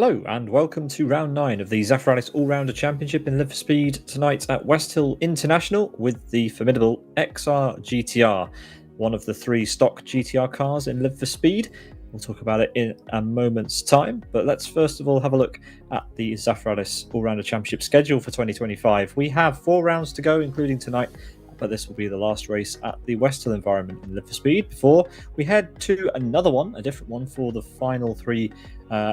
Hello and welcome to round 9 of the Zafiralis All Rounder Championship in Live for Speed tonight at West Hill International with the formidable XR GTR, one of the 3 stock GTR cars in Live for Speed. We'll talk about it in a moment's time, but let's first of all have a look at the Zafiralis All Rounder Championship schedule for 2025. We have 4 rounds to go, including tonight, but this will be the last race at the West Hill environment in Live for Speed before we head to another one, a different one, for the final 3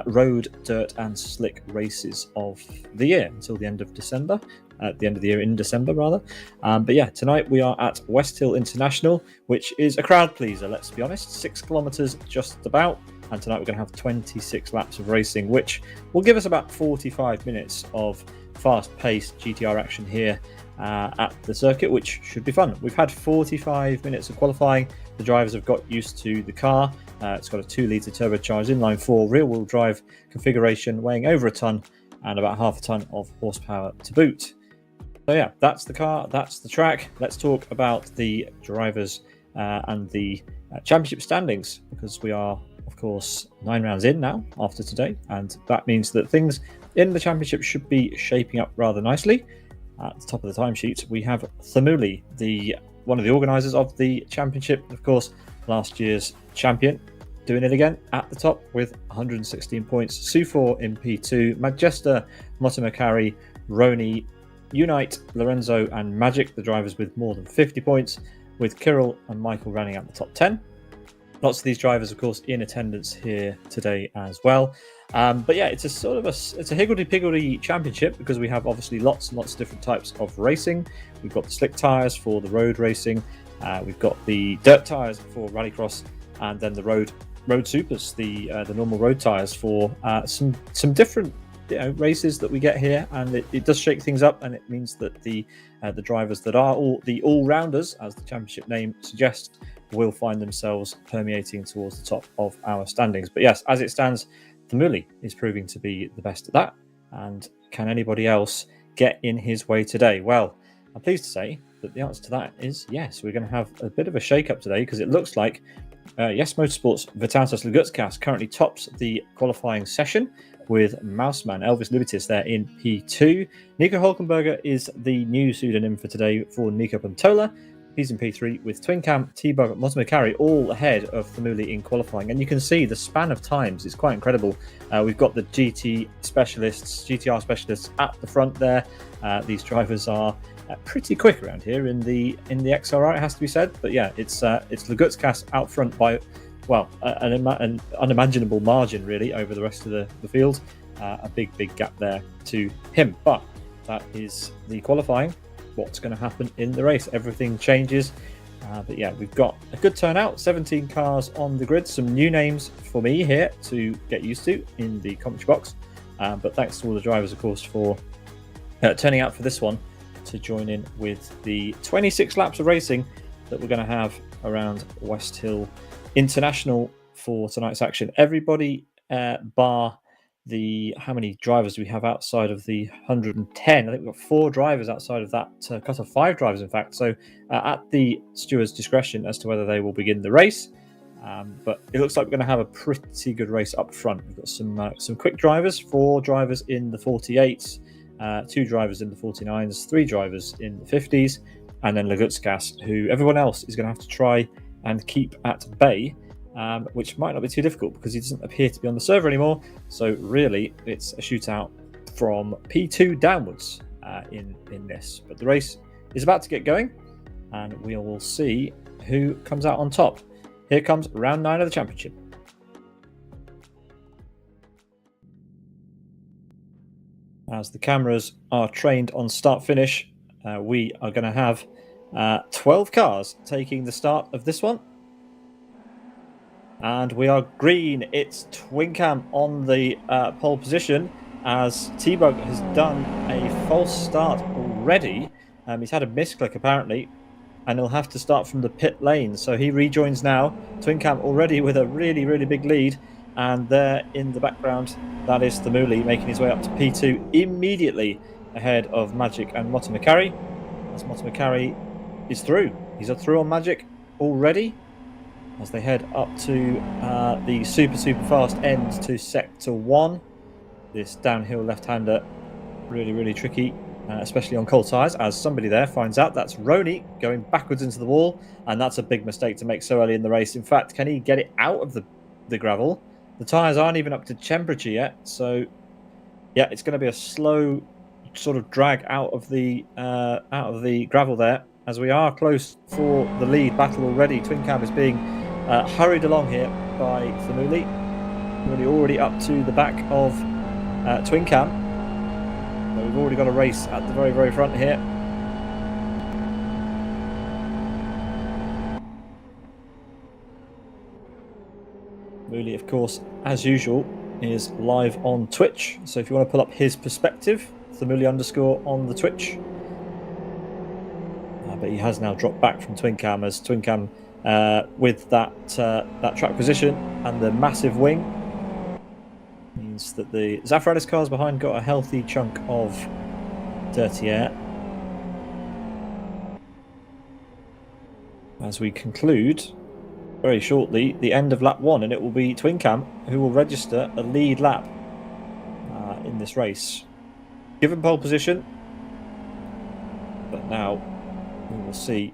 road, dirt and slick races of the year until the end of December, at the end of the year in December rather. But yeah, tonight we are at West Hill International, which is a crowd pleaser, let's be honest, 6 kilometres just about. And tonight we're going to have 26 laps of racing, which will give us about 45 minutes of fast-paced GTR action here at the circuit, which should be fun. We've had 45 minutes of qualifying. The drivers have got used to the car. It's got a 2-litre turbocharged inline-4 rear-wheel drive configuration, weighing over a tonne and about half a tonne of horsepower to boot. So yeah, that's the car, that's the track. Let's talk about the drivers and the championship standings, because we are, of course, 9 rounds in now after today, and that means that things in the championship should be shaping up rather nicely. At the top of the timesheet, we have Thamuli, one of the organisers of the championship, of course, last year's champion, doing it again at the top with 116 points. Sufor in P2, Majesta, Motomakari, Roni, Unite, Lorenzo and Magic, the drivers with more than 50 points, with Kirill and Michael running at the top 10. Lots of these drivers, of course, in attendance here today as well. But yeah, it's a higgledy-piggledy championship, because we have obviously lots and lots of different types of racing. We've got the slick tyres for the road racing, we've got the dirt tyres for rallycross, and then the road supers, the normal road tyres for some different races that we get here. And it does shake things up, and it means that the drivers that are all-rounders, as the championship name suggests, will find themselves permeating towards the top of our standings. But yes, as it stands, Thamuli is proving to be the best at that. And can anybody else get in his way today? Well, I'm pleased to say that the answer to that is yes. We're going to have a bit of a shake-up today, because it looks like Yes Motorsports Vitatas Lugutskas currently tops the qualifying session, with Mouseman Elvis Libitis there in P2. Nico Hulkenberger is the new pseudonym for today for Nico Pantola. He's in P3 with Twin Cam, T-Bug, Motomakari all ahead of Thamuli in qualifying. And you can see the span of times is quite incredible. We've got the GTR specialists at the front there. These drivers are pretty quick around here in the XRR, it has to be said. But yeah, it's Lugutskas out front by, well, an unimaginable margin really over the rest of the field. A big gap there to him. But that is the qualifying. What's going to happen in the race? Everything changes. But yeah, we've got a good turnout, 17 cars on the grid, some new names for me here to get used to in the commentary box. But thanks to all the drivers, of course, for turning out for this one to join in with the 26 laps of racing that we're going to have around West Hill International for tonight's action. Everybody bar how many drivers do we have outside of the 110? I think we've got 4 drivers outside of that cut of 5 drivers, in fact. So at the steward's discretion as to whether they will begin the race. But it looks like we're going to have a pretty good race up front. We've got some quick drivers, 4 drivers in the 48s, 2 drivers in the 49s, 3 drivers in the 50s, and then Lugutskas, who everyone else is going to have to try and keep at bay. Which might not be too difficult, because he doesn't appear to be on the server anymore. So really, it's a shootout from P2 downwards in this. But the race is about to get going, and we will see who comes out on top. Here comes round 9 of the championship. As the cameras are trained on start-finish, we are going to have 12 cars taking the start of this one. And we are green. It's Twin Cam on the pole position, as T-Bug has done a false start already. He's had a misclick apparently, and he'll have to start from the pit lane. So he rejoins now. Twin Cam already with a really big lead. And there in the background, that is Thamuli making his way up to P2 immediately ahead of Magic and Motomakari. As Motomakari is through. He's through on Magic already, as they head up to the super fast end to Sector 1. this downhill left-hander really, really tricky, especially on cold tyres, as somebody there finds out. That's Roney going backwards into the wall, and that's a big mistake to make so early in the race. In fact, can he get it out of the gravel? The tyres aren't even up to temperature yet, so yeah, it's going to be a slow sort of drag out of the gravel there, as we are close for the lead battle already. Twin Cam is being hurried along here by Thamuli. Really already up to the back of Twin Cam. So we've already got a race at the very, very front here. Thamuli, of course, as usual, is live on Twitch. So if you want to pull up his perspective, Thamuli _ on the Twitch. But he has now dropped back from Twin Cam, as Twin Cam with that track position and the massive wing means that the Zafiralis cars behind got a healthy chunk of dirty air. As we conclude very shortly the end of lap 1, and it will be Twin Cam who will register a lead lap in this race. Given pole position, but now we will see.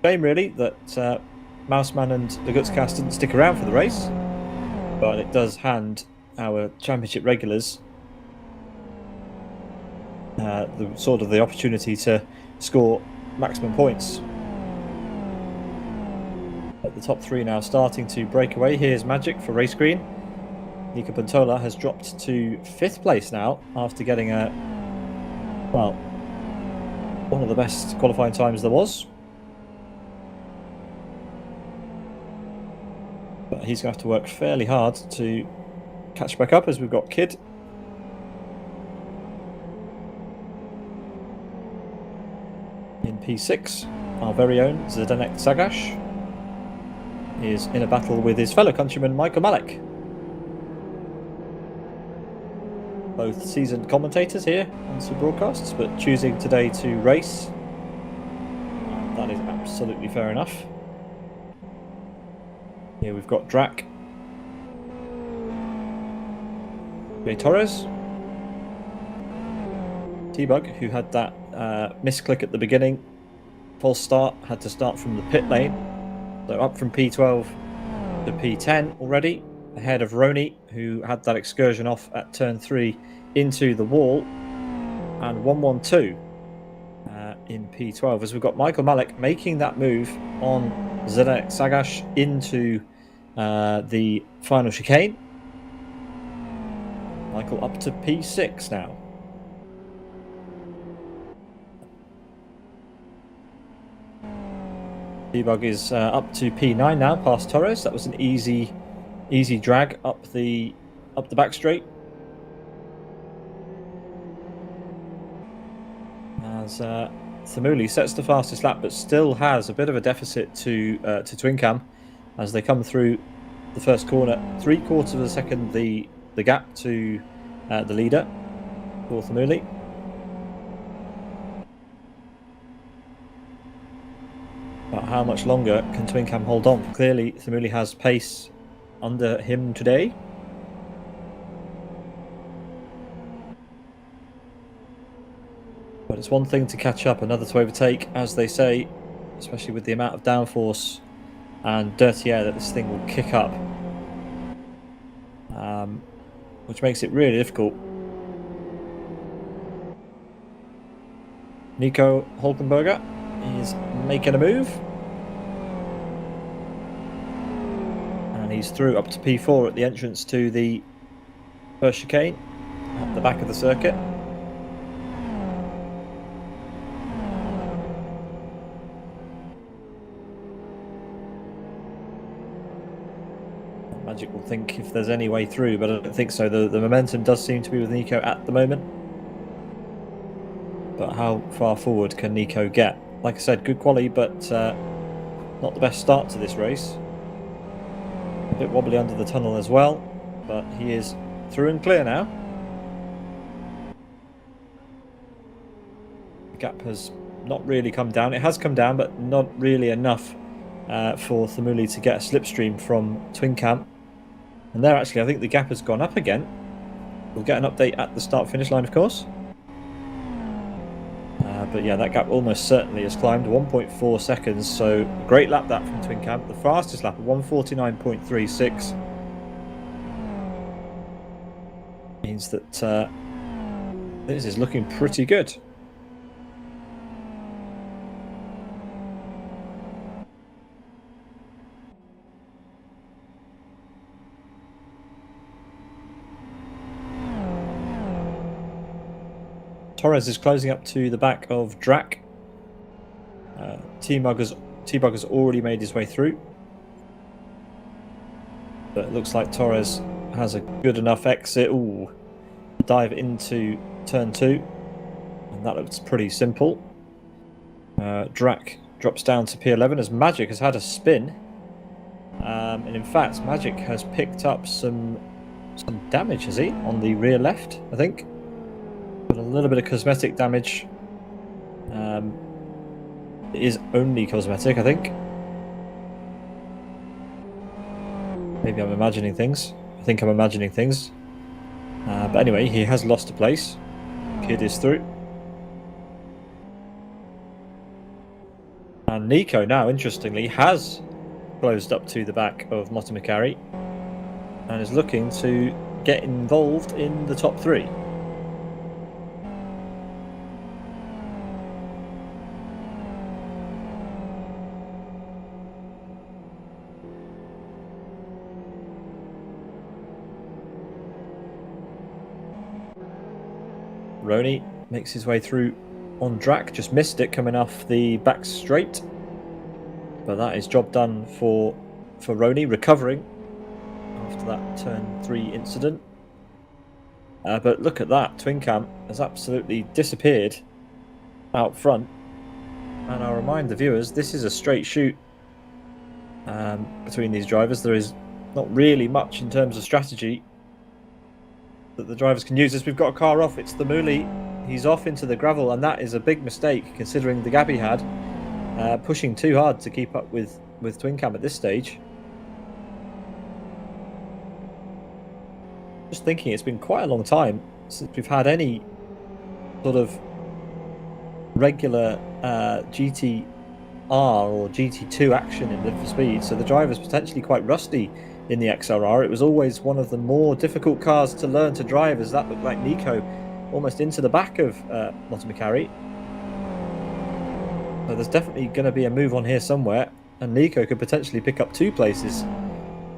Shame really that Mouseman and the Gutscast didn't stick around for the race, but it does hand our championship regulars the opportunity to score maximum points. At the top 3 now starting to break away. Here's Magic for race green. Nico Pantola has dropped to 5th place now after getting one of the best qualifying times there was. But he's going to have to work fairly hard to catch back up, as we've got Kid. In P6, our very own Zdenek Sagash is in a battle with his fellow countryman Michael Malek. Both seasoned commentators here on some broadcasts, but choosing today to race. That is absolutely fair enough. Here we've got Drac, Jay Torres, T-Bug, who had that misclick at the beginning. False start, had to start from the pit lane. So up from P12 to P10 already, ahead of Roney, who had that excursion off at turn 3 into the wall, and 112 in P12, as we've got Michael Malek making that move on Zdenek Sagash into the final chicane. Michael up to P6 now. Debug is up to P9 now, past Torres. That was an easy drag up the back straight. As Thamuli sets the fastest lap, but still has a bit of a deficit to Twin Cam as they come through the first corner. 3/4 of a second the gap to the leader for Thamuli. But how much longer can Twin Cam hold on? Clearly, Thamuli has pace under him today. But it's one thing to catch up, another to overtake, as they say, especially with the amount of downforce and dirty air that this thing will kick up, which makes it really difficult. Nico Hulkenberger is making a move, and he's through up to P4 at the entrance to the first chicane at the back of the circuit. Magic will think if there's any way through, but I don't think so. The momentum does seem to be with Nico at the moment, but how far forward can Nico get? Like I said, good quality, but not the best start to this race. A bit wobbly under the tunnel as well, but he is through and clear now. The gap has not really come down. It has come down, but not really enough for Thamuli to get a slipstream from Twin Cam. And there, actually, I think the gap has gone up again. We'll get an update at the start-finish line, of course. But yeah, that gap almost certainly has climbed 1.4 seconds. So great lap that from Twin Camp. The fastest lap at 1:49.36 means that this is looking pretty good. Torres is closing up to the back of Drac. T-Bug has already made his way through. But it looks like Torres has a good enough exit. Ooh, dive into turn 2. And that looks pretty simple. Drac drops down to P11 as Magic has had a spin. And in fact, Magic has picked up some damage, has he? On the rear left, I think. Got a little bit of cosmetic damage. It is only cosmetic, I think. Maybe I'm imagining things. I think I'm imagining things. But anyway, he has lost a place. Kid is through. And Nico now, interestingly, has closed up to the back of Motomikari and is looking to get involved in the top 3. Roni makes his way through on Drac, just missed it coming off the back straight. But that is job done for Roni, recovering after that turn 3 incident. But look at that, Twin Camp has absolutely disappeared out front. And I'll remind the viewers, this is a straight shoot between these drivers. There is not really much in terms of strategy that the drivers can use. As we've got a car off, it's the Muli. He's off into the gravel, and that is a big mistake considering the gap he had. Pushing too hard to keep up with Twin Cam at this stage. Just thinking, it's been quite a long time since we've had any sort of regular GTR or GT2 action in Live for Speed, so the driver's potentially quite rusty in the XRR. It was always one of the more difficult cars to learn to drive, as that looked like Nico almost into the back of Motomikari. So there's definitely going to be a move on here somewhere, and Nico could potentially pick up 2 places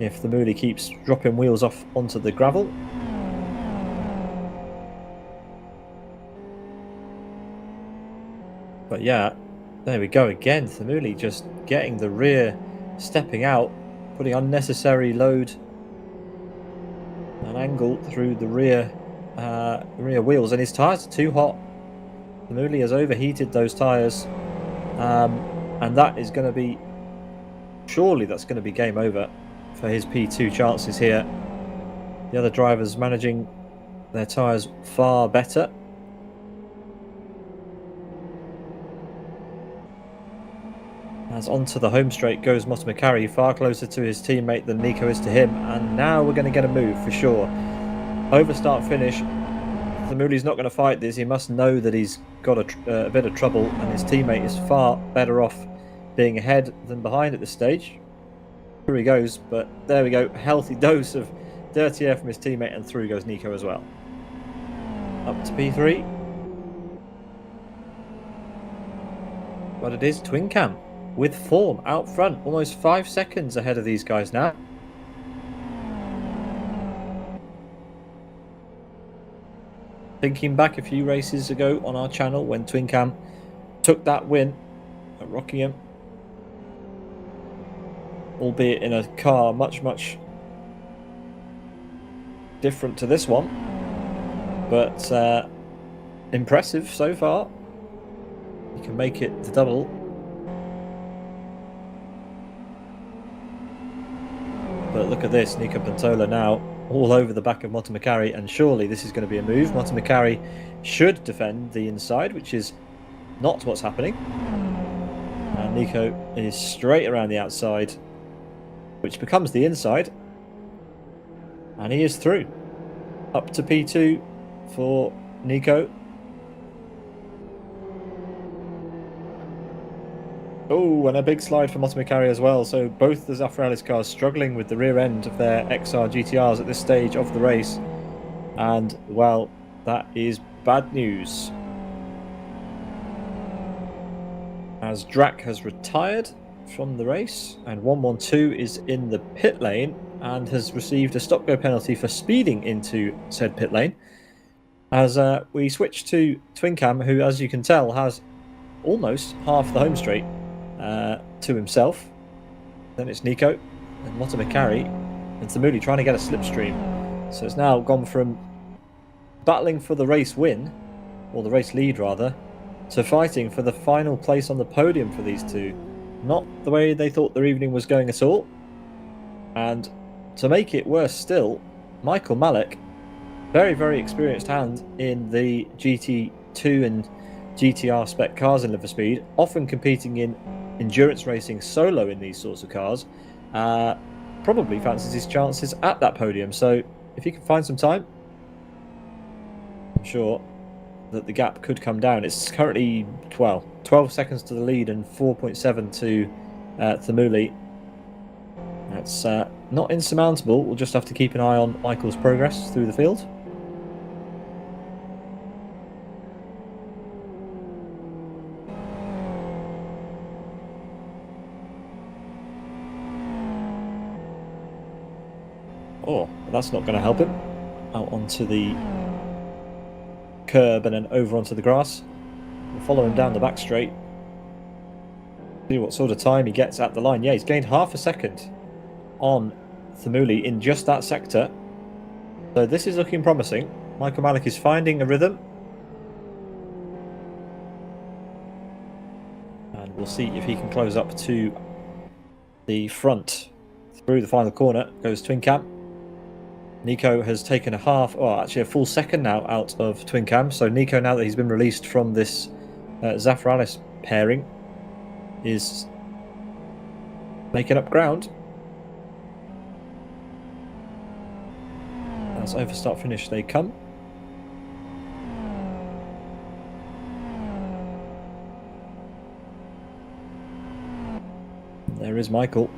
if the Muli keeps dropping wheels off onto the gravel. But yeah, there we go again. Thamuli just getting the rear, stepping out, putting unnecessary load and angle through the rear wheels, and his tyres are too hot. Thamuli has overheated those tyres, and that is going to be, surely that's going to be game over for his P2 chances here. The other drivers managing their tyres far better. As onto the home straight goes Motomikari, far closer to his teammate than Nico is to him, and now we're going to get a move for sure. Over start finish, Thamuli's not going to fight this. He must know that he's got a bit of trouble, and his teammate is far better off being ahead than behind at this stage. Through he goes, but there we go, healthy dose of dirty air from his teammate, and through goes Nico as well. Up to P3. But it is Twin Cam with form out front, almost 5 seconds ahead of these guys now. Thinking back a few races ago on our channel when Twin Cam took that win at Rockingham, albeit in a car much different to this one, but impressive so far. You can make it the double. But look at this, Nico Pantola now all over the back of Motomikari, and surely this is going to be a move. Motomikari should defend the inside, which is not what's happening. And Nico is straight around the outside, which becomes the inside. And he is through. Up to P2 for Nico. Oh, and a big slide for McElroy as well. So both the Zafiralis cars struggling with the rear end of their XR GTRs at this stage of the race. And, well, that is bad news. As Drac has retired from the race, and 112 is in the pit lane and has received a stop-go penalty for speeding into said pit lane. As we switch to Twincam, who, as you can tell, has almost half the home straight to himself. Then it's Nico and McElroy and Thamuli trying to get a slipstream. So it's now gone from battling for the race win, or the race lead rather, to fighting for the final place on the podium for these two. Not the way they thought their evening was going at all. And to make it worse still, Michael Malik, very, very experienced hand in the GT2 and GTR spec cars in Liverspeed, often competing in endurance racing solo in these sorts of cars, probably fancies his chances at that podium. So if he can find some time, I'm sure that the gap could come down. It's currently 12 seconds to the lead and 4.7 to Thamuli. That's not insurmountable. We'll just have to keep an eye on Michael's progress through the field. Oh, that's not going to help him. Out onto the curb and then over onto the grass. We'll follow him down the back straight. See what sort of time he gets at the line. Yeah, he's gained half a second on Thamuli in just that sector. So this is looking promising. Michael Malik is finding a rhythm. And we'll see if he can close up to the front. Through the final corner goes Twincam. Nico has taken a full second now out of Twincam. So Nico, now that he's been released from this Zafiralis pairing, is making up ground. As over start finish they come. There is Michael.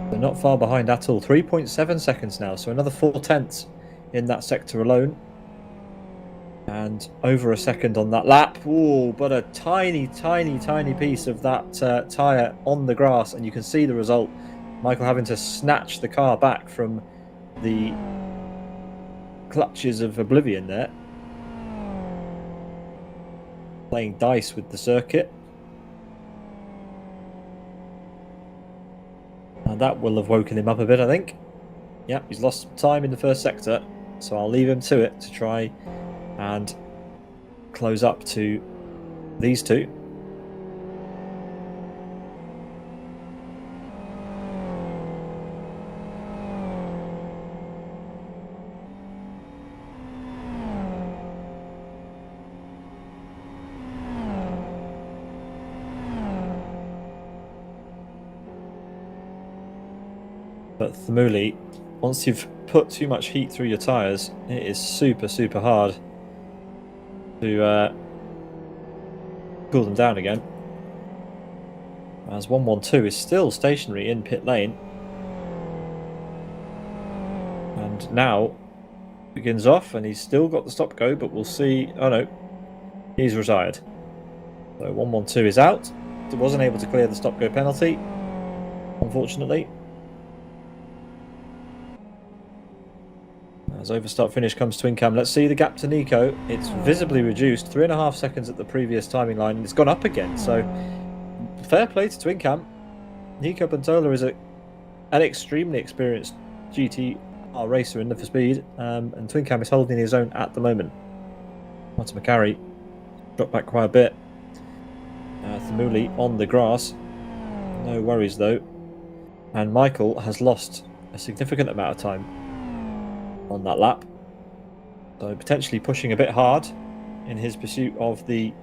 They're not far behind at all. 3.7 seconds now, so another 4/10 in that sector alone. And over a second on that lap. Ooh, but a tiny, tiny, tiny piece of that tyre on the grass, and you can see the result. Michael having to snatch the car back from the clutches of oblivion there. Playing dice with the circuit. And that will have woken him up a bit, I think. Yeah, he's lost some time in the first sector, so I'll leave him to it to try and close up to these two. But Thamuli, once you've put too much heat through your tyres, it is super, super hard to cool them down again. As 112 is still stationary in pit lane. And now begins off, and he's still got the stop go, but we'll see. Oh no, he's retired. So 112 is out. He wasn't able to clear the stop go penalty, unfortunately. As over start finish comes Twincam. Let's see the gap to Nico. It's visibly reduced. 3.5 seconds at the previous timing line, and it's gone up again. So fair play to Twincam. Nico Pantola is an extremely experienced GTR racer in Liverspeed, and Twincam is holding his own at the moment. Onto McElroy, dropped back quite a bit. Thamuli on the grass. No worries though. And Michael has lost a significant amount of time on that lap, so potentially pushing a bit hard in his pursuit of the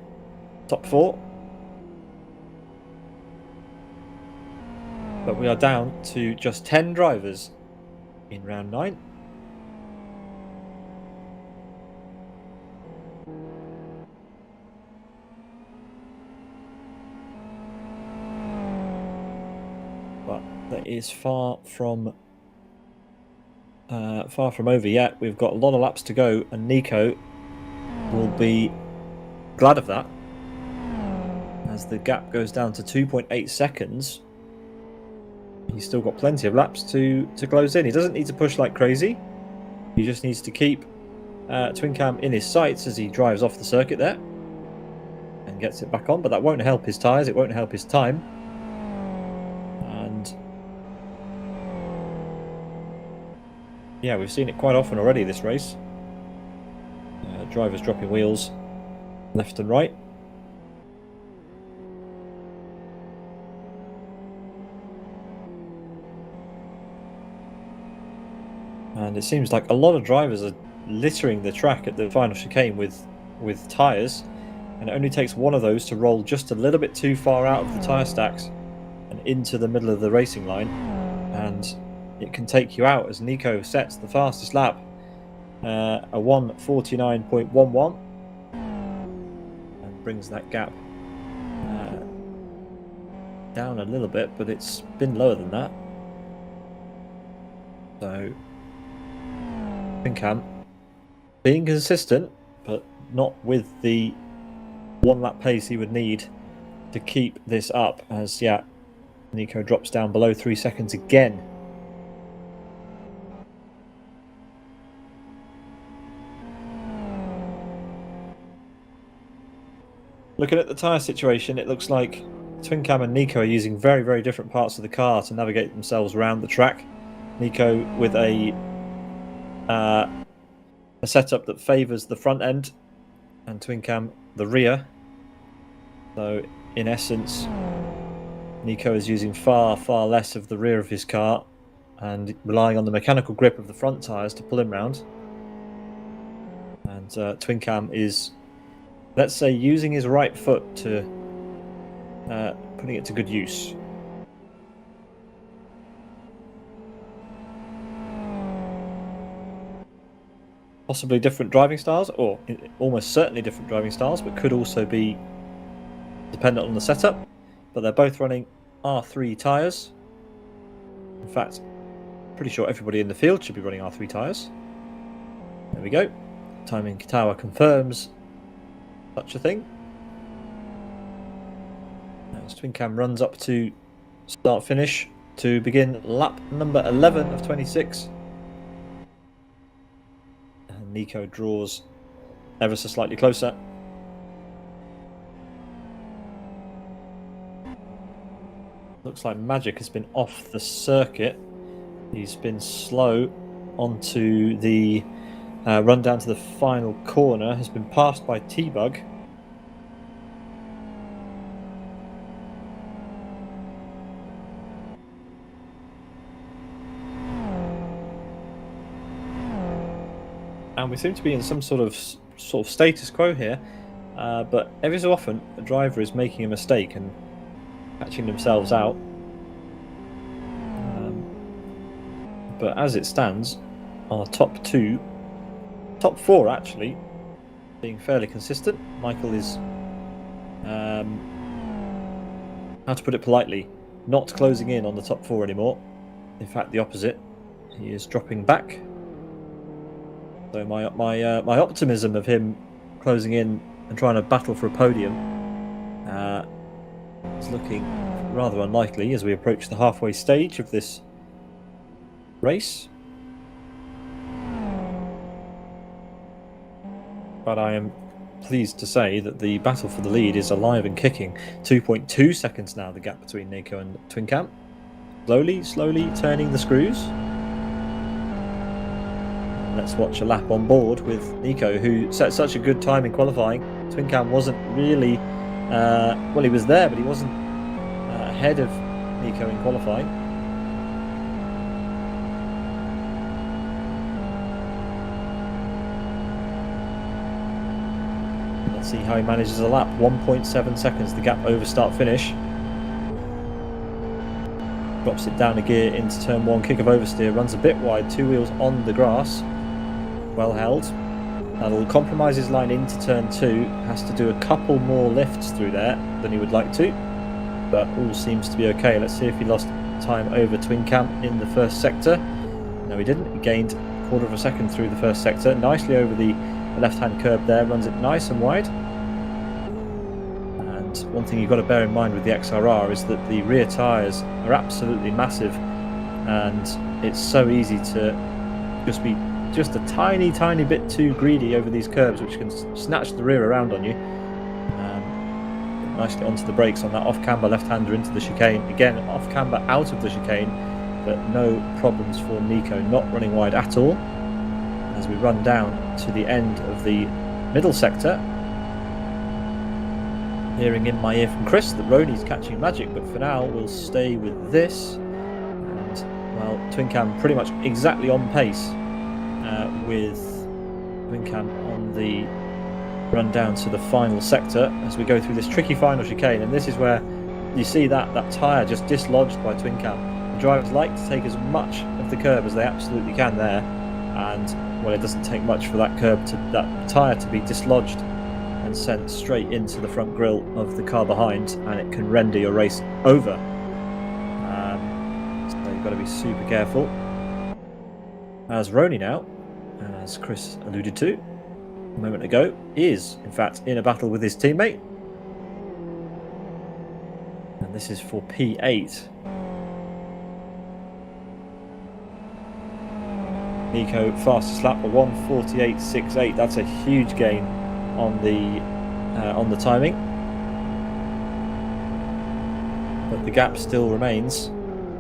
top 4. But we are down to just 10 drivers in round 9. is far from over yet. We've got a lot of laps to go, and Nico will be glad of that, as the gap goes down to 2.8 seconds. He's still got plenty of laps to close in. He doesn't need to push like crazy. He just needs to keep Twin Cam in his sights as he drives off the circuit there and gets it back on, but that won't help his tyres, it won't help his time. And yeah, we've seen it quite often already this race. Drivers dropping wheels left and right. And it seems like a lot of drivers are littering the track at the final chicane with tyres, and it only takes one of those to roll just a little bit too far out of the tyre stacks and into the middle of the racing line, and it can take you out, as Nico sets the fastest lap, a 1:49.11, and brings that gap down a little bit, but it's been lower than that. So Twin Cam being consistent, but not with the one lap pace he would need to keep this up, as Nico drops down below 3 seconds again. Looking at the tyre situation, it looks like Twin Cam and Nico are using very, very different parts of the car to navigate themselves around the track. Nico with a setup that favours the front end, and Twin Cam the rear. So in essence, Nico is using far, far less of the rear of his car and relying on the mechanical grip of the front tyres to pull him round. And Twin Cam is, let's say, using his right foot to putting it to good use. Possibly different driving styles, or almost certainly different driving styles, but could also be dependent on the setup. But they're both running R3 tyres. In fact, pretty sure everybody in the field should be running R3 tyres. There we go. Timing tower confirms such a thing. As Twin Cam runs up to start finish to begin lap number 11 of 26. And Nico draws ever so slightly closer. Looks like Magic has been off the circuit. He's been slow onto the run down to the final corner, has been passed by T-Bug. And we seem to be in some sort of status quo here, but every so often a driver is making a mistake and catching themselves out. But as it stands, our top four actually, being fairly consistent. Michael is, how to put it politely, not closing in on the top four anymore. In fact, the opposite. He is dropping back. So my optimism of him closing in and trying to battle for a podium is looking rather unlikely as we approach the halfway stage of this race. But I am pleased to say that the battle for the lead is alive and kicking. 2.2 seconds now, the gap between Nico and Twin Cam. Slowly turning the screws. Let's watch a lap on board with Nico, who set such a good time in qualifying. Twin Cam wasn't really, well, he was there, but he wasn't ahead of Nico in qualifying. Let's see how he manages a lap. 1.7 seconds, the gap over start finish. Drops it down a gear into turn one, kick of oversteer, runs a bit wide, two wheels on the grass. Well held. That'll compromise his line into turn two. Has to do a couple more lifts through there than he would like to, but all seems to be okay. Let's see if he lost time over Twin Cam in the first sector. No, he didn't. He gained a quarter of a second through the first sector. Nicely over the left-hand curb there. Runs it nice and wide. And one thing you've got to bear in mind with the XRR is that the rear tyres are absolutely massive. And it's so easy to just be just a tiny bit too greedy over these curbs, which can snatch the rear around on you. Nicely onto the brakes on that off-camber left-hander into the chicane. Again, off-camber out of the chicane, but no problems for Nico, not running wide at all. As we run down to the end of the middle sector, hearing in my ear from Chris that Roney's catching Magic, but for now we'll stay with this. And, well, Twin Cam pretty much exactly on pace with Twin Cam on the run down to the final sector as we go through this tricky final chicane. And this is where you see that tyre just dislodged by Twin Cam. The drivers like to take as much of the curb as they absolutely can there, and well, it doesn't take much for that tyre to be dislodged and sent straight into the front grille of the car behind, and it can render your race over. So you've got to be super careful. As Roney now, as Chris alluded to a moment ago, is in fact in a battle with his teammate, and this is for P8. Nico fastest lap, a 1:48.68. That's a huge gain on the timing, but the gap still remains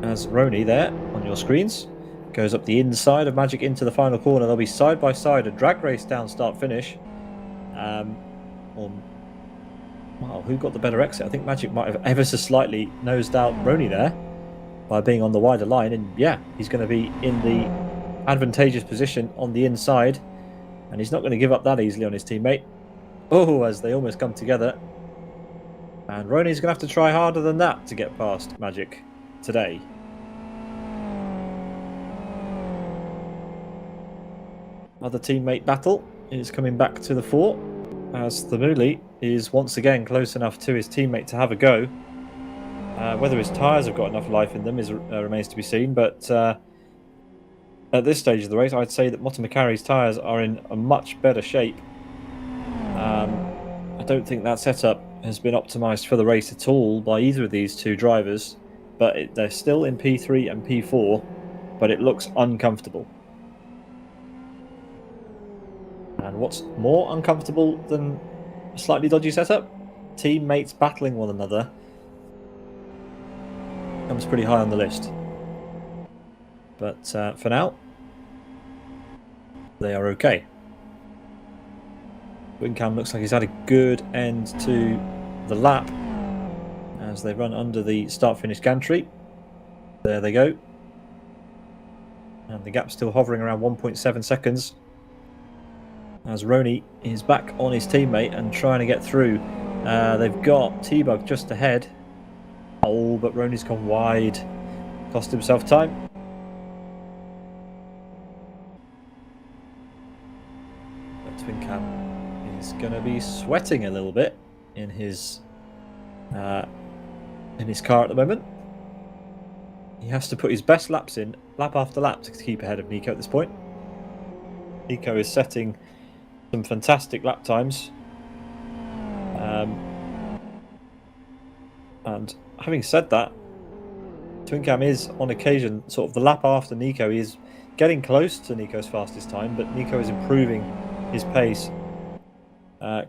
as Roney there on your screens goes up the inside of Magic into the final corner. They'll be side by side, a drag race down start finish. Wow, who got the better exit? I think Magic might have ever so slightly nosed out Roney there by being on the wider line, and yeah, he's going to be in the advantageous position on the inside, and he's not going to give up that easily on his teammate. Oh, as they almost come together, and Roney's going to have to try harder than that to get past Magic today. Other teammate battle is coming back to the fore as Thamuli is once again close enough to his teammate to have a go. Whether his tyres have got enough life in them remains to be seen, but at this stage of the race I'd say that Motomikari's tyres are in a much better shape. I don't think that setup has been optimised for the race at all by either of these two drivers, but they're still in P3 and P4, but it looks uncomfortable. And what's more uncomfortable than a slightly dodgy setup? Teammates battling one another comes pretty high on the list. But for now, they are okay. Twin Cam looks like he's had a good end to the lap as they run under the start-finish gantry. There they go. And the gap's still hovering around 1.7 seconds. As Roney is back on his teammate and trying to get through. They've got T-Bug just ahead. Oh, but Roney's gone wide. Cost himself time. But Twin Cam is going to be sweating a little bit in his car at the moment. He has to put his best laps in, lap after lap, to keep ahead of Nico at this point. Nico is setting some fantastic lap times. And having said that, Twin Cam is on occasion sort of the lap after Nico. He is getting close to Nico's fastest time, but Nico is improving his pace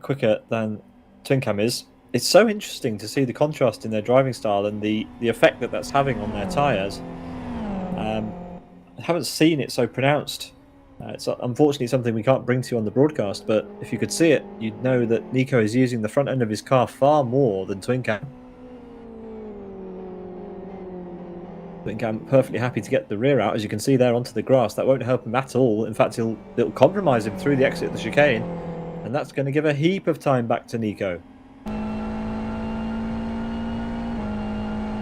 quicker than Twin Cam is. It's so interesting to see the contrast in their driving style and the effect that that's having on their tyres. I haven't seen it so pronounced. It's unfortunately something we can't bring to you on the broadcast, but if you could see it, you'd know that Nico is using the front end of his car far more than Twin Cam. Twin Cam perfectly happy to get the rear out, as you can see there, onto the grass. That won't help him at all. In fact, it'll compromise him through the exit of the chicane, and that's going to give a heap of time back to Nico.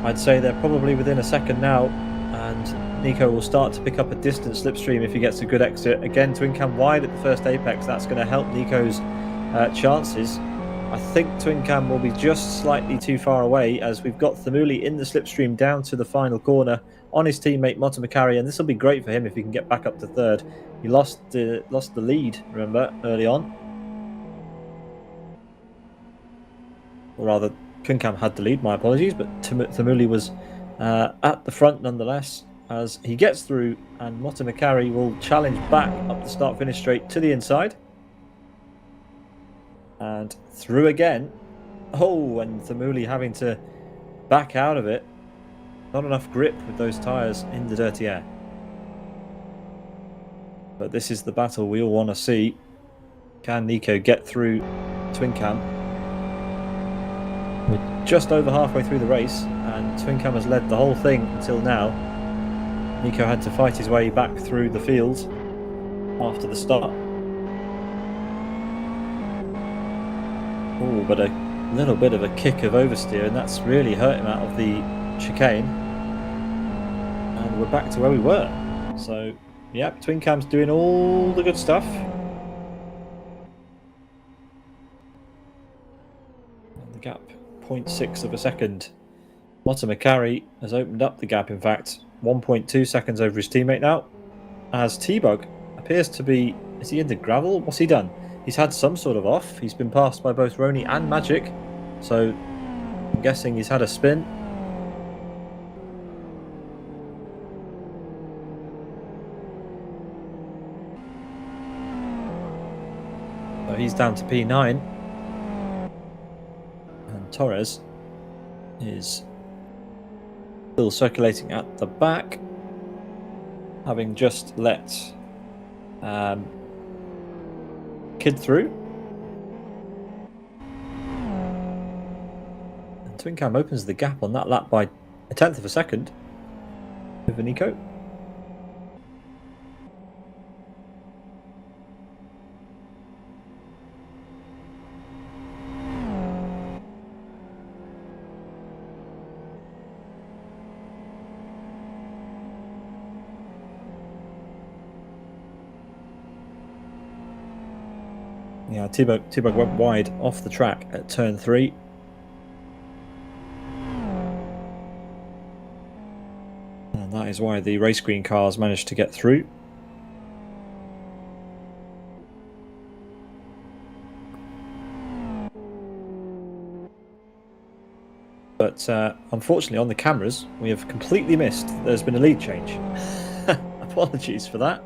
I'd say they're probably within a second now, and Nico will start to pick up a distant slipstream if he gets a good exit. Again, Twin Cam wide at the first apex. That's going to help Nico's chances. I think Twin Cam will be just slightly too far away, as we've got Thamuli in the slipstream down to the final corner on his teammate Motta McElroy, and this will be great for him if he can get back up to third. He lost the lead, remember, early on. Or rather, Twin Cam had the lead, my apologies, but Thamuli was at the front nonetheless, as he gets through, and Motta McElroy will challenge back up the start-finish straight to the inside. And through again. Oh, and Thamuli having to back out of it. Not enough grip with those tyres in the dirty air. But this is the battle we all want to see. Can Nico get through Twin Cam? We're just over halfway through the race, and Twin Cam has led the whole thing until now. Nico had to fight his way back through the field after the start. Oh, but a little bit of a kick of oversteer, and that's really hurt him out of the chicane. And we're back to where we were. So, yeah, Twin Cam's doing all the good stuff. And the gap, 0.6 of a second. Motta McElroy has opened up the gap, in fact, 1.2 seconds over his teammate now. As T-Bug appears to be... Is he into gravel? What's he done? He's had some sort of off. He's been passed by both Roni and Magic. So I'm guessing he's had a spin. So he's down to P9. And Torres is still circulating at the back, having just let Kid through. And Twin Cam opens the gap on that lap by 1/10 of a second over Nico. Yeah, T-Bug went wide off the track at turn 3. And that is why the race green cars managed to get through. But unfortunately on the cameras, we have completely missed that there's been a lead change. Apologies for that.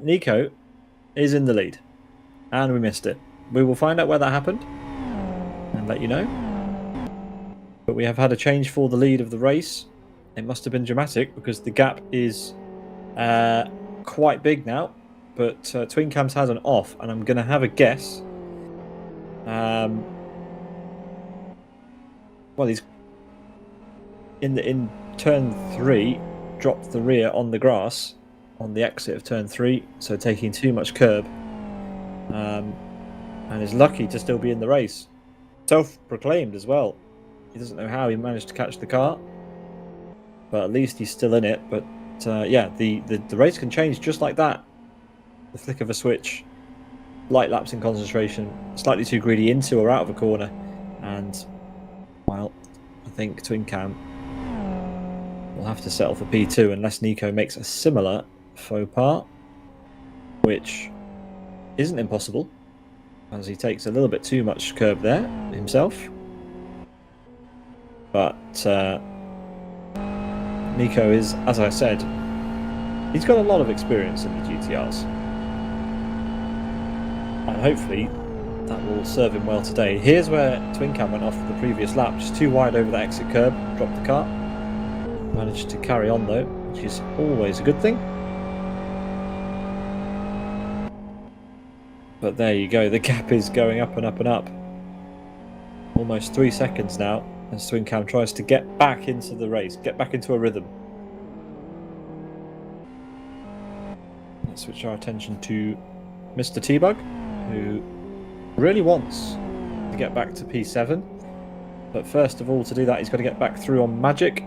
Nico is in the lead. And we missed it. We will find out where that happened and let you know. But we have had a change for the lead of the race. It must have been dramatic because the gap is quite big now. But Twin Cam's has an off, and I'm going to have a guess. Well, he's in turn 3, dropped the rear on the grass on the exit of turn 3, so taking too much curb. And is lucky to still be in the race. Self-proclaimed as well. He doesn't know how he managed to catch the car, but at least he's still in it. But yeah, the race can change just like that. The flick of a switch, light lapse in concentration, slightly too greedy into or out of a corner, and well, I think Twin Cam will have to settle for P2 unless Nico makes a similar faux pas, which isn't impossible, as he takes a little bit too much curb there himself. But Nico is, as I said, he's got a lot of experience in the GTRs. And hopefully that will serve him well today. Here's where Twin Cam went off the previous lap, just too wide over the exit curb, dropped the car. Managed to carry on though, which is always a good thing. But there you go, the gap is going up and up and up. Almost 3 seconds now as Twin Cam tries to get back into the race, get back into a rhythm. Let's switch our attention to Mr. T-Bug, who really wants to get back to P7. But first of all, to do that, he's got to get back through on Magic.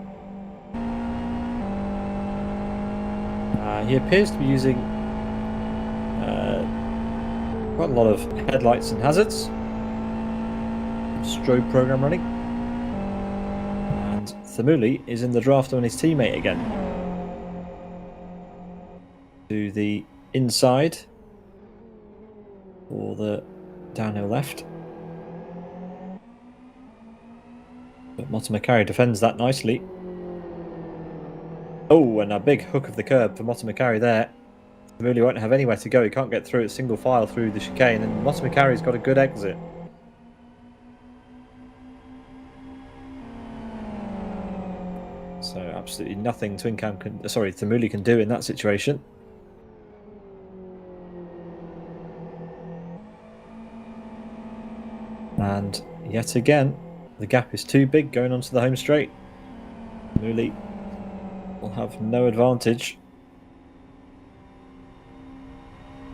He appears to be using quite a lot of headlights and hazards. strobe program running. And Thamuli is in the draft on his teammate again. To the inside for the downhill left. But McElroy defends that nicely. Oh, and a big hook of the curb for McElroy there. Thamuli won't have anywhere to go. He can't get through it single file through the chicane, and McElroy's got a good exit. So absolutely nothing Thamuli can do in that situation. And yet again, the gap is too big going onto the home straight. Thamuli will have no advantage.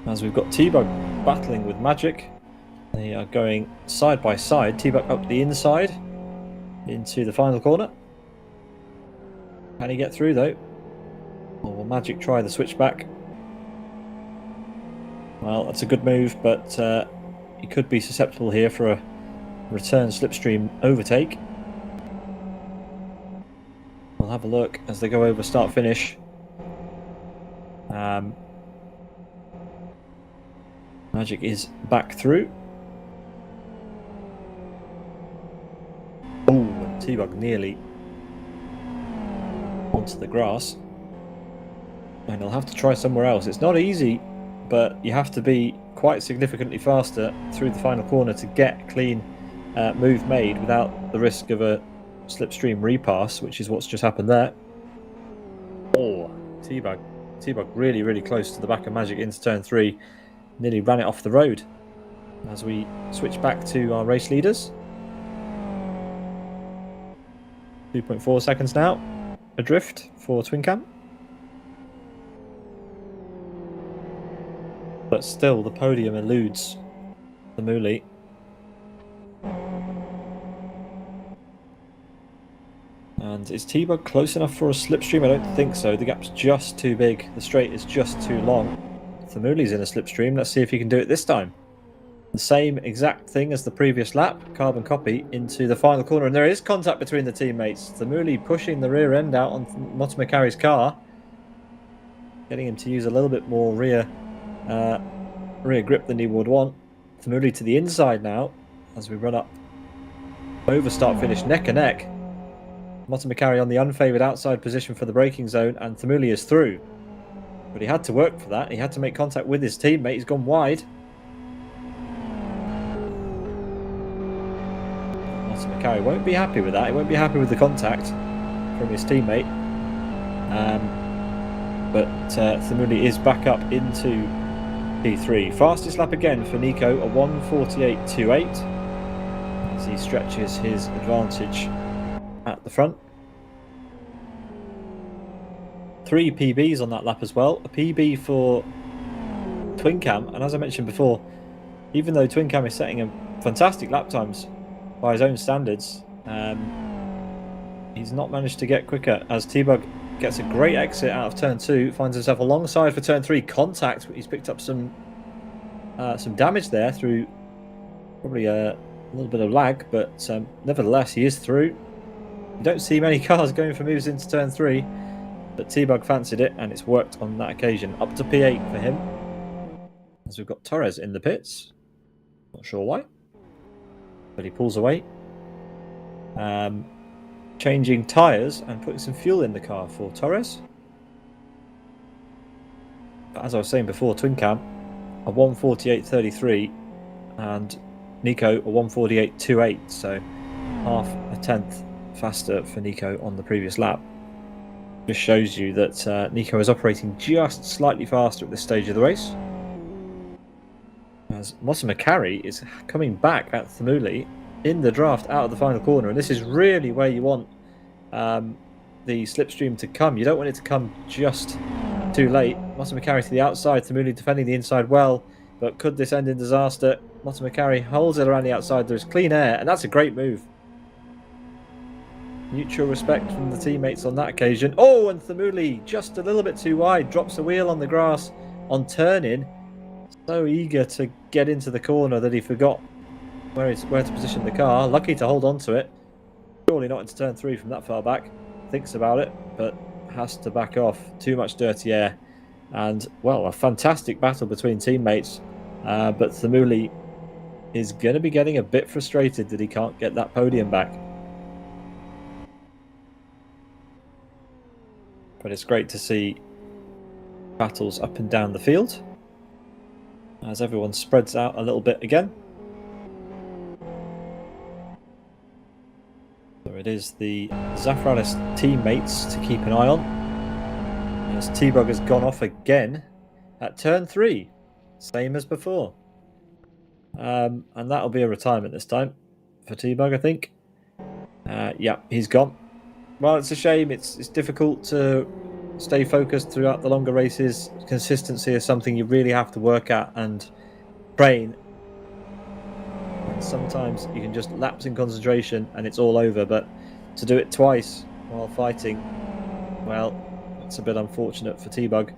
As we've got T-Bug battling with Magic. They are going side by side. T-Bug up the inside into the final corner. Can he get through though? Or will Magic try the switchback? Well, that's a good move, but he could be susceptible here for a return slipstream overtake. We'll have a look as they go over start finish. Magic is back through. Oh, T-Bug nearly onto the grass. And he'll have to try somewhere else. It's not easy, but you have to be quite significantly faster through the final corner to get clean move made without the risk of a slipstream repass, which is what's just happened there. Oh, T-Bug really, really close to the back of Magic into turn 3. Nearly ran it off the road. As we switch back to our race leaders. 2.4 seconds now. Adrift for Twincam. But still, the podium eludes Thamuli. And is T-Bug close enough for a slipstream? I don't think so. The gap's just too big. The straight is just too long. Thamuli's in a slipstream. Let's see if he can do it this time. The same exact thing as the previous lap. Carbon copy into the final corner. And there is contact between the teammates. Thamuli pushing the rear end out on McElroy's car. Getting him to use a little bit more rear grip than he would want. Thamuli to the inside now as we run up over start finish neck and neck. McElroy on the unfavoured outside position for the braking zone, and Thamuli is through. But he had to work for that. He had to make contact with his teammate. He's gone wide. McElroy won't be happy with that. He won't be happy with the contact from his teammate. But Thamuli is back up into P3. Fastest lap again for Nico, a 1:48.28. As he stretches his advantage at the front. 3 PBs on that lap as well. A PB for Twincam, and as I mentioned before, even though Twincam is setting a fantastic lap times by his own standards, he's not managed to get quicker as T-Bug gets a great exit out of turn 2, finds himself alongside for turn 3. Contact, he's picked up some damage there through probably a little bit of lag, but nevertheless he is through. You don't see many cars going for moves into turn 3. But T-Bug fancied it, and it's worked on that occasion. Up to P8 for him. As we've got Torres in the pits. Not sure why. But he pulls away. Changing tyres and putting some fuel in the car for Torres. But as I was saying before, Twincam, a 1:48.33. And Nico, a 1:48.28. So half a tenth faster for Nico on the previous lap. Just shows you that Nico is operating just slightly faster at this stage of the race. As McElroy is coming back at Thamuli in the draft out of the final corner. And this is really where you want the slipstream to come. You don't want it to come just too late. McElroy to the outside, Thamuli defending the inside well. But could this end in disaster? McElroy holds it around the outside. There's clean air, and that's a great move. Mutual respect from the teammates on that occasion. Oh, and Thamuli just a little bit too wide. Drops a wheel on the grass on turn-in. So eager to get into the corner that he forgot where to position the car. Lucky to hold on to it. Surely not into turn 3 from that far back. Thinks about it, but has to back off. Too much dirty air. And, well, a fantastic battle between teammates. But Thamuli is going to be getting a bit frustrated that he can't get that podium back. But it's great to see battles up and down the field as everyone spreads out a little bit again. So it is the Zafiralis teammates to keep an eye on, as T-Bug has gone off again at turn 3, same as before. And that'll be a retirement this time for T-Bug, I think. Yeah, he's gone. Well, it's a shame. It's difficult to stay focused throughout the longer races. Consistency is something you really have to work at and train. And sometimes you can just lapse in concentration and it's all over. But to do it twice while fighting, well, it's a bit unfortunate for T-Bug.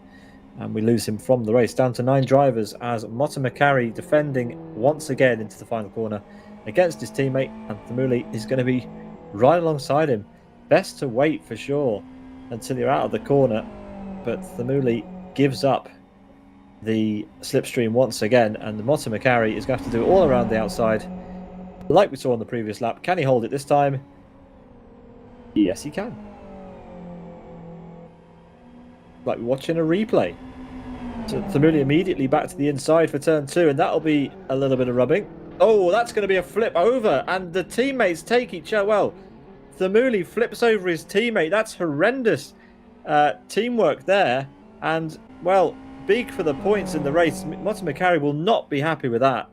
And we lose him from the race. Down to 9 drivers as McElroy defending once again into the final corner against his teammate. And Thamuli is going to be right alongside him. Best to wait for sure until you're out of the corner, but Thamuli gives up the slipstream once again, and the McElroy is going to have to do it all around the outside like we saw on the previous lap. Can he hold it this time? Yes, he can. Like watching a replay. So Thamuli immediately back to the inside for turn 2, and that'll be a little bit of rubbing. Oh, that's going to be a flip over, and the teammates take each other. Well, Thamuli flips over his teammate. That's horrendous teamwork there. And, well, big for the points in the race. McElroy will not be happy with that.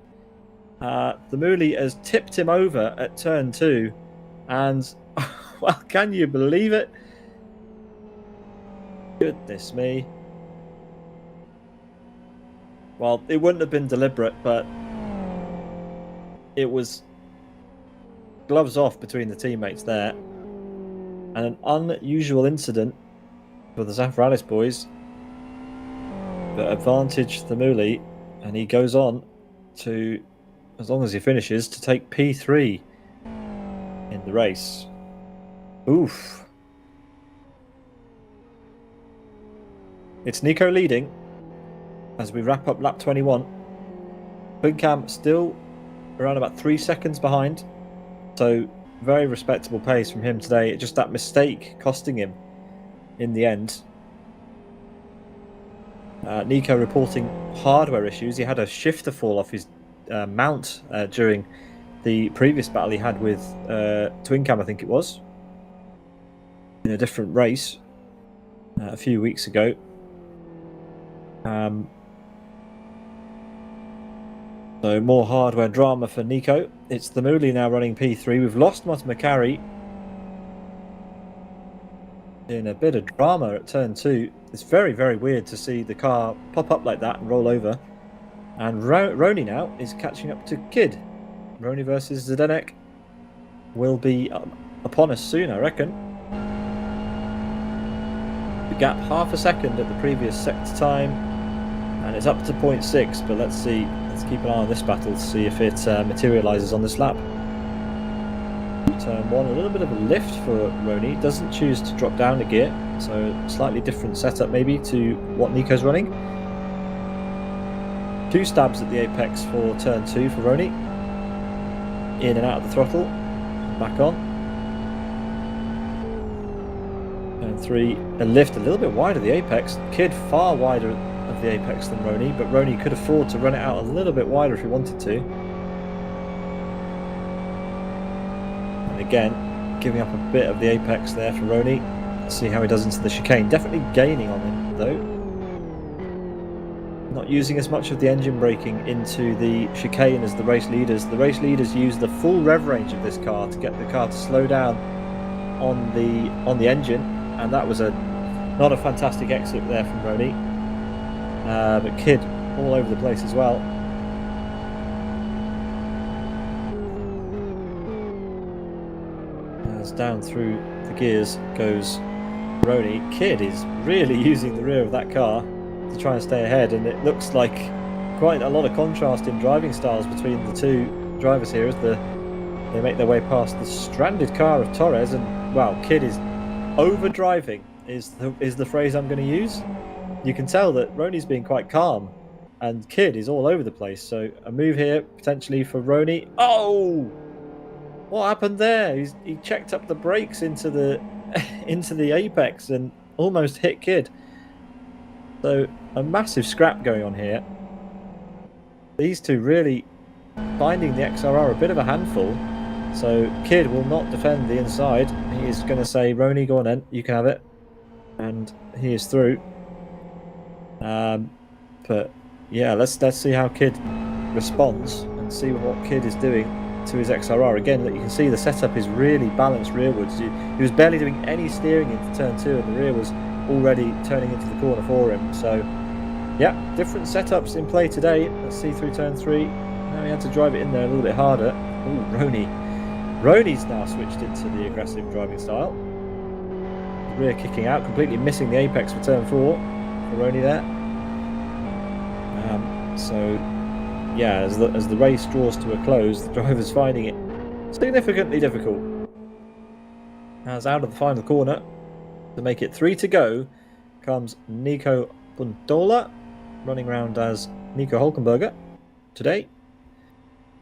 Thamuli has tipped him over at turn 2. And, well, can you believe it? Goodness me. Well, it wouldn't have been deliberate, but it was gloves off between the teammates there, and an unusual incident for the Zafiralis boys, but advantage Thamuli, and he goes on to, as long as he finishes, to take P3 in the race. Oof. It's Nico leading as we wrap up lap 21. Twin still around about 3 seconds behind. So, very respectable pace from him today. Just that mistake costing him in the end. Nico reporting hardware issues. He had a shifter fall off his mount during the previous battle he had with Twin I think it was, in a different race a few weeks ago. So more hardware drama for Nico. It's Thamuli now running P3. We've lost McElroy in a bit of drama at turn 2. It's very, very weird to see the car pop up like that and roll over. And Roni now is catching up to Kid. Roni versus Zdenek will be upon us soon, I reckon. The gap half a second at the previous sector time, and it's up to 0.6, but let's see. Let's keep an eye on this battle to see if it materialises on this lap. Turn 1, a little bit of a lift for Roni. Doesn't choose to drop down a gear, so slightly different setup maybe to what Nico's running. 2 stabs at the apex for turn 2 for Roni. In and out of the throttle, back on. Turn 3, a lift a little bit wider the apex. Kid far wider of the apex than Roni, but Roni could afford to run it out a little bit wider if he wanted to. And again, giving up a bit of the apex there for Roni. Let's see how he does into the chicane. Definitely gaining on him though. Not using as much of the engine braking into the chicane as the race leaders. The race leaders use the full rev range of this car to get the car to slow down on the engine, and that was not a fantastic exit there from Roni. But Kid all over the place as well. As down through the gears goes Roni. Kid is really using the rear of that car to try and stay ahead, and it looks like quite a lot of contrast in driving styles between the two drivers here as they make their way past the stranded car of Torres, and wow, Kidd is overdriving is the phrase I'm going to use. You can tell that Roney's being quite calm, and Kidd is all over the place. So a move here potentially for Roney. Oh, what happened there? He checked up the brakes into the into the apex and almost hit Kidd. So a massive scrap going on here. These two really finding the XRR a bit of a handful. So Kidd will not defend the inside. He is going to say, Roney, go on then, you can have it. And he is through. But yeah, let's see how Kidd responds and see what Kidd is doing to his XRR. Again, that you can see the setup is really balanced rearwards. He was barely doing any steering into turn 2, and the rear was already turning into the corner for him. So yeah, different setups in play today. Let's see through turn 3. Now he had to drive it in there a little bit harder. Oh, Roney's now switched into the aggressive driving style. Rear kicking out, completely missing the apex for turn 4 for Roney there. So yeah, as the race draws to a close, the driver's finding it significantly difficult. As out of the final corner, to make it 3 to go, comes Nico Puntola, running around as Nico Hulkenberger today.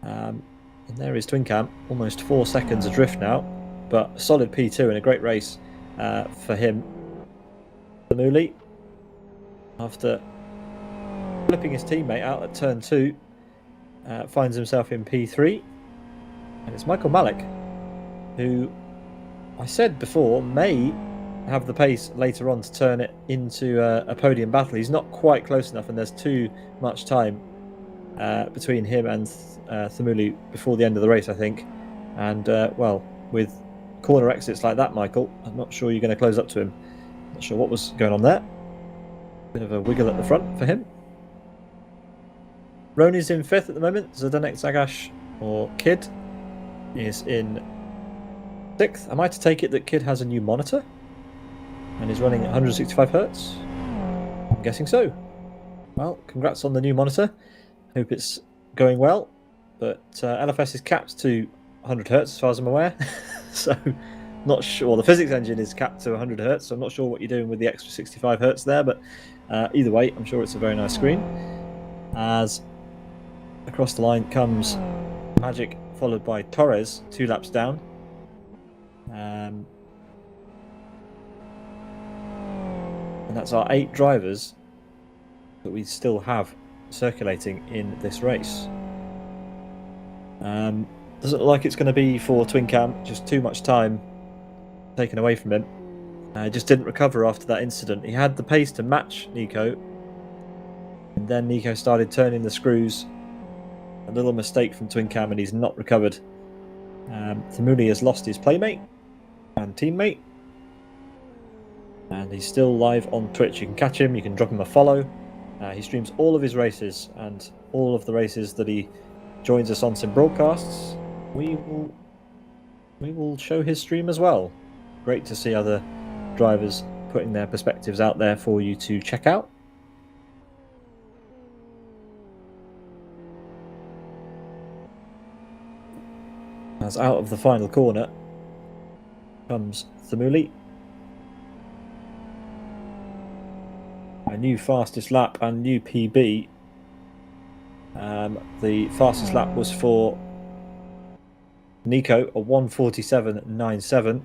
And there is Twin Cam, almost 4 seconds adrift now, but a solid P2 and a great race for him. Samuli, after flipping his teammate out at turn 2, finds himself in P3, and it's Michael Malik, who I said before may have the pace later on to turn it into a podium battle. He's not quite close enough, and there's too much time between him and Thamuli before the end of the race, I think. And well, with corner exits like that, Michael, I'm not sure you're going to close up to him. Not sure what was going on there. Bit of a wiggle at the front for him. Roney's in 5th at the moment. Zdenek Zagash, or Kidd, is in 6th. Am I to take it that Kidd has a new monitor and is running at 165 Hz? I'm guessing so. Well, congrats on the new monitor. Hope it's going well. But LFS is capped to 100 Hz as far as I'm aware. So, not sure. The physics engine is capped to 100 Hz, so I'm not sure what you're doing with the extra 65 Hz there. But either way, I'm sure it's a very nice screen. As across the line comes Magic, followed by Torres, 2 laps down. And that's our 8 drivers that we still have circulating in this race. Doesn't look like it's going to be for Twin Cam, just too much time taken away from him. Just didn't recover after that incident. He had the pace to match Nico, and then Nico started turning the screws. A little mistake from Twin Cam, and he's not recovered. Thamuli has lost his playmate and teammate, and he's still live on Twitch. You can catch him, you can drop him a follow. He streams all of his races, and all of the races that he joins us on some broadcasts, we will show his stream as well. Great to see other drivers putting their perspectives out there for you to check out. As out of the final corner comes Thamuli. A new fastest lap and new PB. The fastest lap was for Nico, a 1:47.97.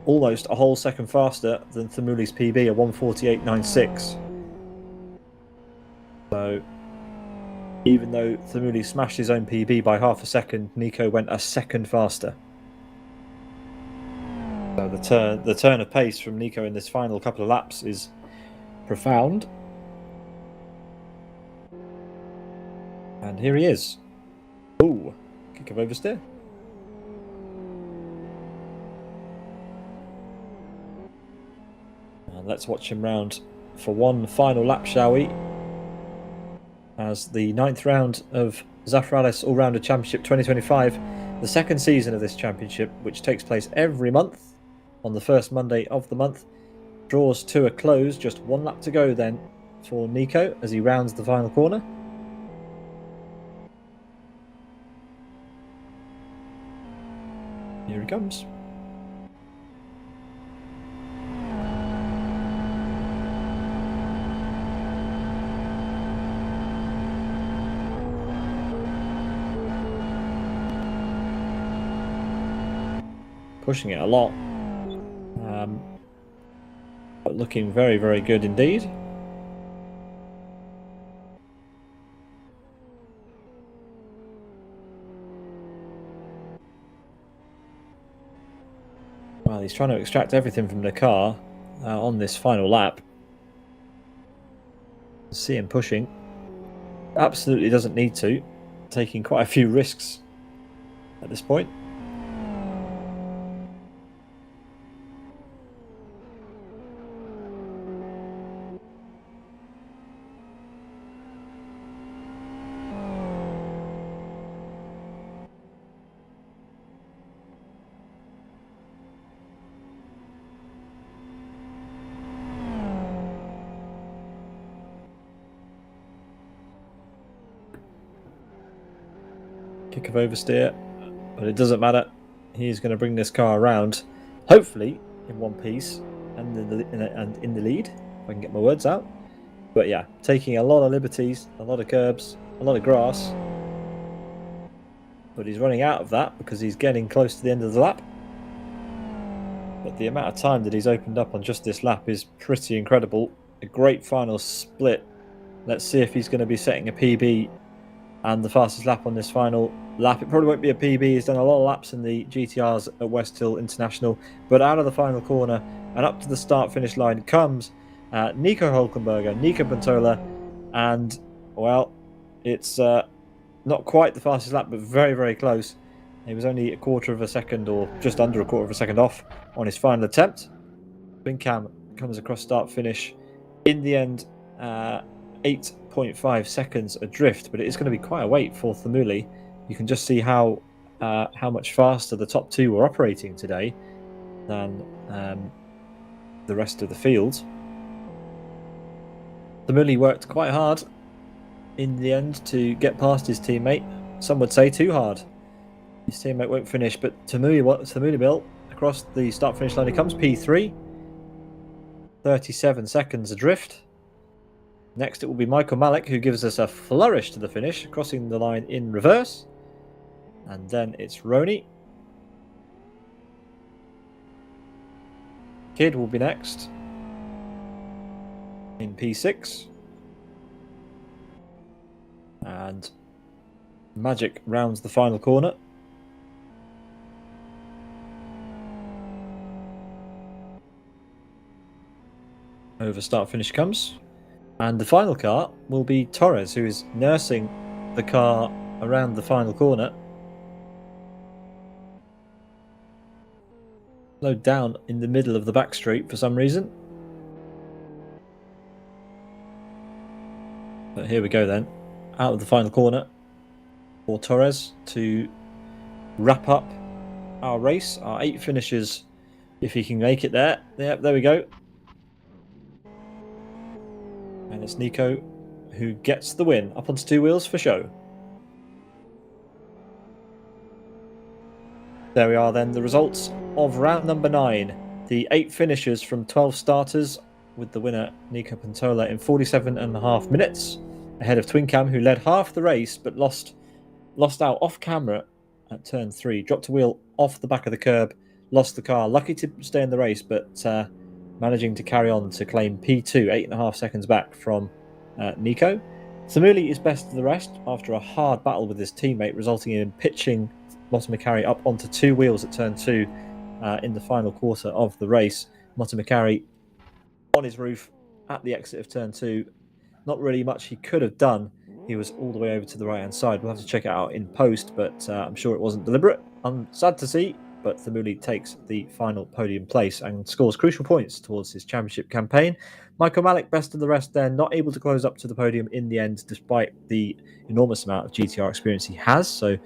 Almost a whole second faster than Thamuli's PB, a 1:48.96. So even though Thamuli smashed his own PB by half a second, Nico went a second faster. So the turn of pace from Nico in this final couple of laps is profound. And here he is. Ooh, kick of oversteer. And let's watch him round for one final lap, shall we? As the 9th round of Zafiralis All Rounder Championship 2025, the second season of this championship, which takes place every month on the first Monday of the month, draws to a close. Just 1 lap to go then for Nico as he rounds the final corner. comes. Pushing it a lot. But looking very, very good indeed. Well, he's trying to extract everything from the car on this final lap. See him pushing. Absolutely doesn't need to. Taking quite a few risks at this point. Kick of oversteer, but it doesn't matter. He's going to bring this car around, hopefully in one piece and in the lead, if I can get my words out. But yeah, taking a lot of liberties, a lot of curbs, a lot of grass. But he's running out of that because he's getting close to the end of the lap. But the amount of time that he's opened up on just this lap is pretty incredible. A great final split. Let's see if he's going to be setting a PB and the fastest lap on this final lap. It probably won't be a PB. He's done a lot of laps in the GTRs at Westhill International. But out of the final corner and up to the start-finish line comes Nico Hulkenberger, Nico Pantola. And, well, it's not quite the fastest lap, but very, very close. He was only a quarter of a second or just under a quarter of a second off on his final attempt. Binkham comes across start-finish. In the end, 8.5 seconds adrift, but it is going to be quite a wait for Themuli. You can just see how much faster the top two were operating today than the rest of the field. Themuli worked quite hard in the end to get past his teammate. Some would say too hard. His teammate won't finish, but Themuli built across the start-finish line. He comes P3, 37 seconds adrift. Next, it will be Michael Malik, who gives us a flourish to the finish, crossing the line in reverse. And then it's Roney. Kidd will be next in P6. And Magic rounds the final corner. Over start-finish comes. And the final car will be Torres, who is nursing the car around the final corner. Slowed down in the middle of the back straight for some reason. But here we go then. Out of the final corner for Torres to wrap up our race. Our 8 finishes, if he can make it there. Yep, there we go. And it's Nico who gets the win. Up onto 2 wheels for show. There we are then, the results of round number 9. The 8 finishers from 12 starters, with the winner Nico Pantola in 47.5 minutes. Ahead of Twincam, who led half the race but lost out off camera at turn 3. Dropped a wheel off the back of the curb, lost the car. Lucky to stay in the race, but managing to carry on to claim P2, 8.5 seconds back from Nico. Themuli is best of the rest after a hard battle with his teammate, resulting in pitching Motomikari up onto 2 wheels at turn 2 in the final quarter of the race. Motomikari on his roof at the exit of turn 2. Not really much he could have done. He was all the way over to the right-hand side. We'll have to check it out in post, but I'm sure it wasn't deliberate. I'm sad to see, but Themuli takes the final podium place and scores crucial points towards his championship campaign. Michael Malik, best of the rest there, not able to close up to the podium in the end, despite the enormous amount of GTR experience he has. So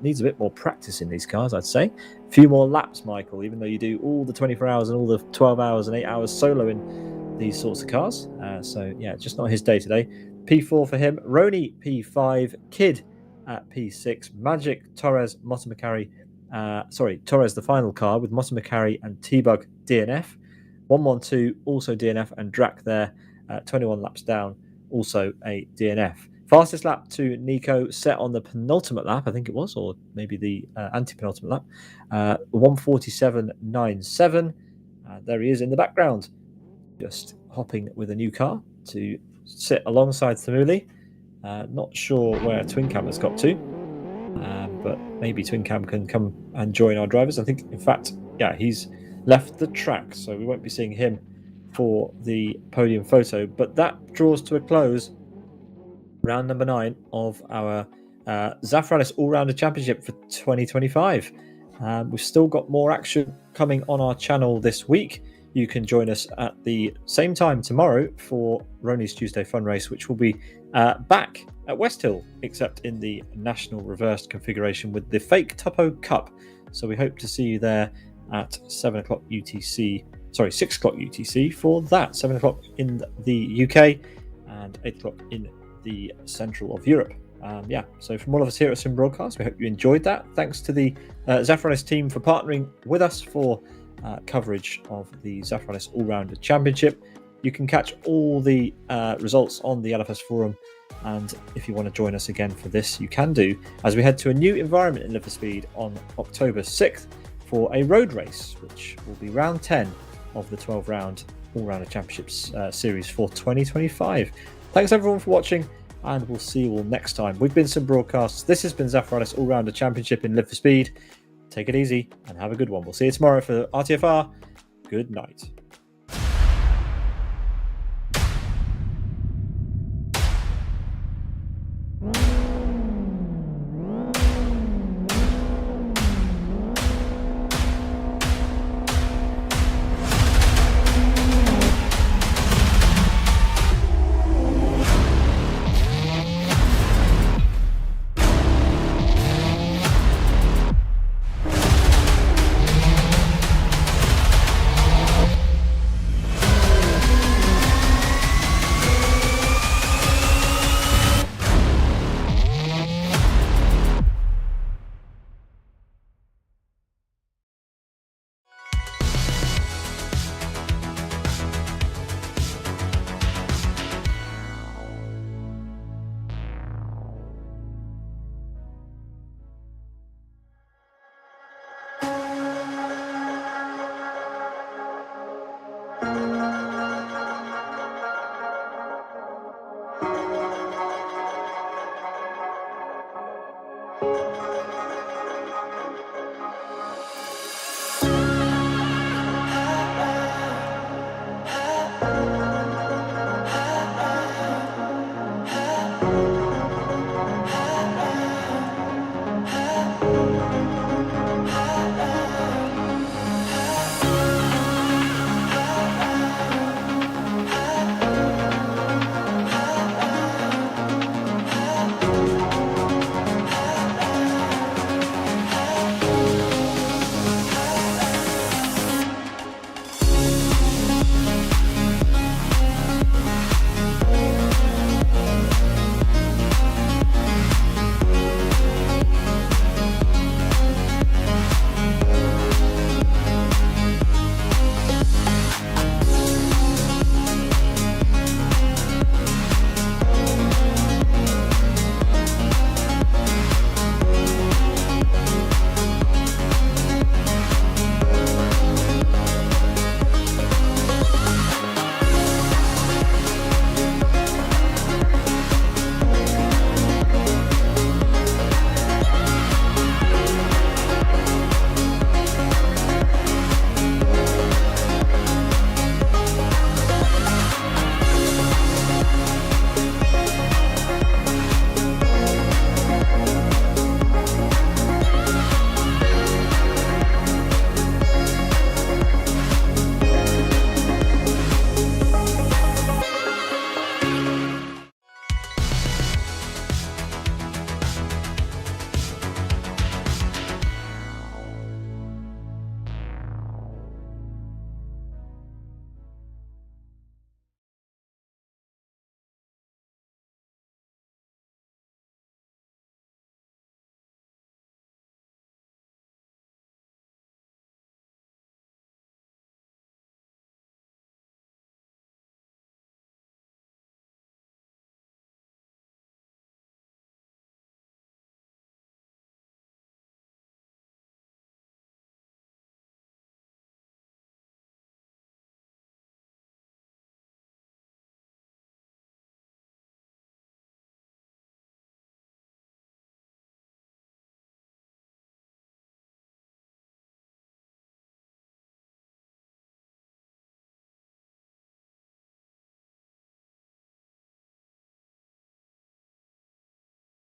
needs a bit more practice in these cars, I'd say. A few more laps, Michael, even though you do all the 24 hours and all the 12 hours and 8 hours solo in these sorts of cars. So yeah, just not his day today. P4 for him. Roney P5, Kidd at P6, Magic, Torres, Motomikari Torres the final car with Motta Macari and T-Bug DNF. 112 also DNF, and Drac there 21 laps down, also a DNF. Fastest lap to Nico set on the penultimate lap, I think it was, or maybe the anti-penultimate lap. 147.97. There he is in the background, just hopping with a new car to sit alongside Thamuli. Not sure where Twin Cam has got to, but maybe Twin Cam can come and join our drivers. I think, in fact, yeah, he's left the track, so we won't be seeing him for the podium photo. But that draws to a close round number 9 of our Zafiralis All Rounder Championship for 2025. We've still got more action coming on our channel this week. You can join us at the same time tomorrow for Roni's Tuesday Fun Race, which will be back at West Hill, except in the national reversed configuration with the fake Tuppo Cup. So we hope to see you there at 7 o'clock UTC, 6 o'clock UTC for that. 7 o'clock in the UK and 8 o'clock in the central of Europe. So from all of us here at Sim Broadcast, we hope you enjoyed that. Thanks to the Zafiralis team for partnering with us for coverage of the Zafiralis All Rounder Championship. You can catch all the results on the LFS forum, and if you want to join us again for this, you can do, as we head to a new environment in Live for Speed on October 6th for a road race, which will be round 10 of the 12-round All-Rounder Championships series for 2025. Thanks everyone for watching, and we'll see you all next time. We've been Sim Broadcasts. This has been Zafiralis All-Rounder Championship in Live for Speed. Take it easy and have a good one. We'll see you tomorrow for RTFR. Good night.